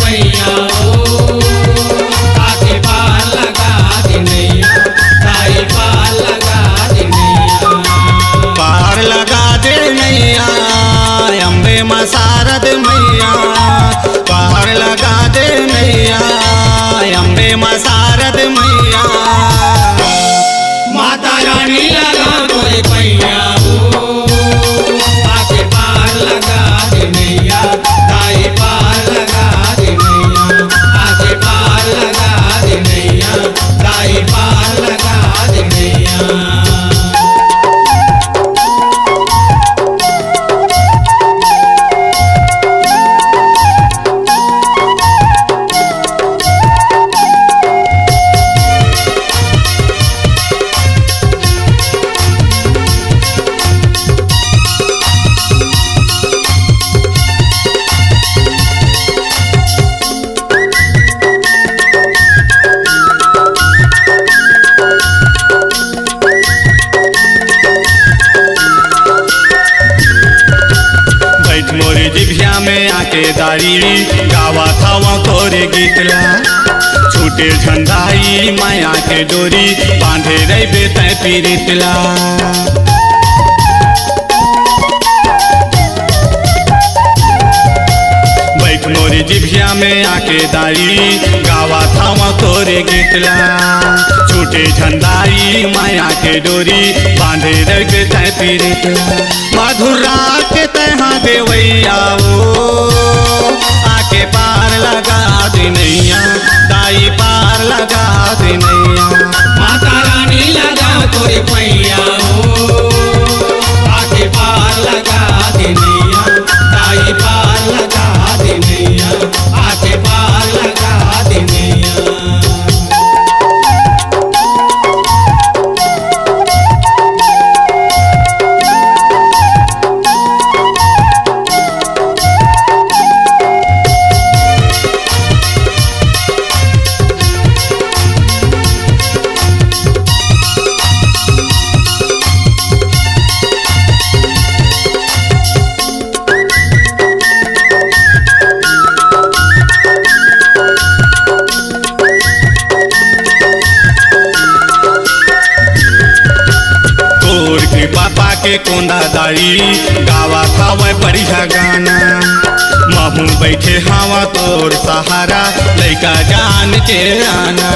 पैया हो आके पार लगा दे नैया ताई पार लगा दे नैया। पार लगा दे नैया अम्बे माँ शारद मैया पार लगा दे नैया अम्बे माँ शारद मैया। माता रानी लगा तोरे पैया हो आके पार लगा दे नैया ताई पार लगा दे नैया आके पार लगा दे नैया ताई पार लगा दे नैया। मोरे जिभिया में आके दारी गावा था वो तोरे गीतला छूटे झंडाई माया के डोरी बांधे रही बेतै पीरितला। बैठ मोरे जिभिया में आके दारी गावा था वो तोरे गीतला छूटे झंडाई माया के डोरी बांधे रही बेतै पीरितला। मधुर रात के तहाँ देवैया ओ आके पार लगा दे नैया दाई पार लगा दे नैया। माता रानी लगा तोरे पैया हो आके पार लगा दे नैया ताई पार लगा दे नैया आके पार लगा दे नैया। पापा के कोंदा दाई गावा था वह बढ़िया गाना महू बैठे हवा तोर सहारा लैका जान के आना।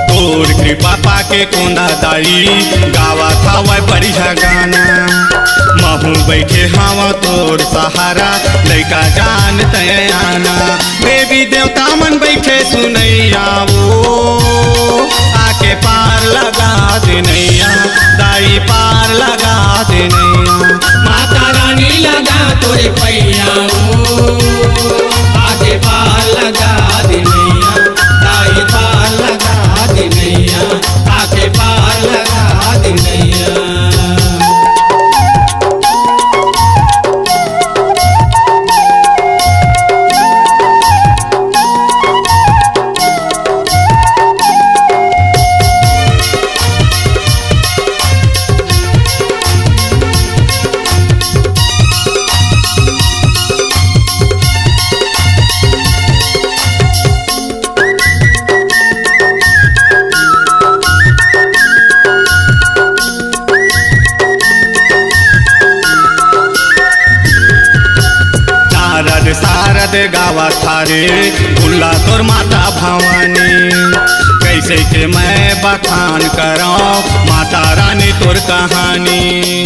तोर कृपा पाके कोंदा दाई गावा था वह बढ़िया गाना महू बैठे हवा तोर सहारा लैका जान ते आना। देवी देवता मन बैठे सुनैया वो आके पार लगा दे नैया दाई पार लगा दे नैया। माता रानी लगा तोरे पैया हो आके पार लगा दे नैया ताई पार लगा दे नैया आके पार लगा दे नैया। शारद गावा थारे भुल्ला तोर माता भवानी कैसे के मैं बखान कराऊं माता रानी तोर कहानी।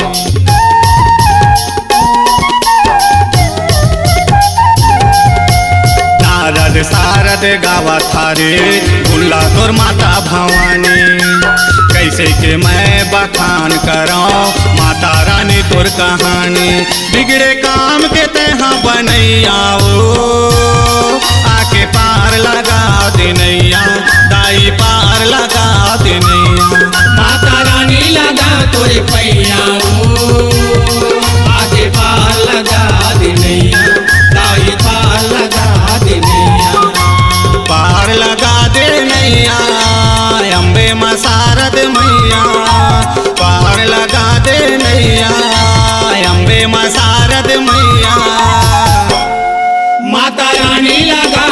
शारद शारद गावा थारे भुल्ला तोर माता भवानी कैसे के मैं बखान कराऊं माता रानी तोर कहानी। बिगड़े काम के तहाँ बनैया आके पार लगा दे नैया दाई पार लगा दे नैया। माता रानी लगा तोरे पैया हो आके पार लगा दे नैया ताई पार लगा दे नैया। पार लगा दे नैया अम्बे माँ शारद मैया पार लगा दे नैया पानी लगा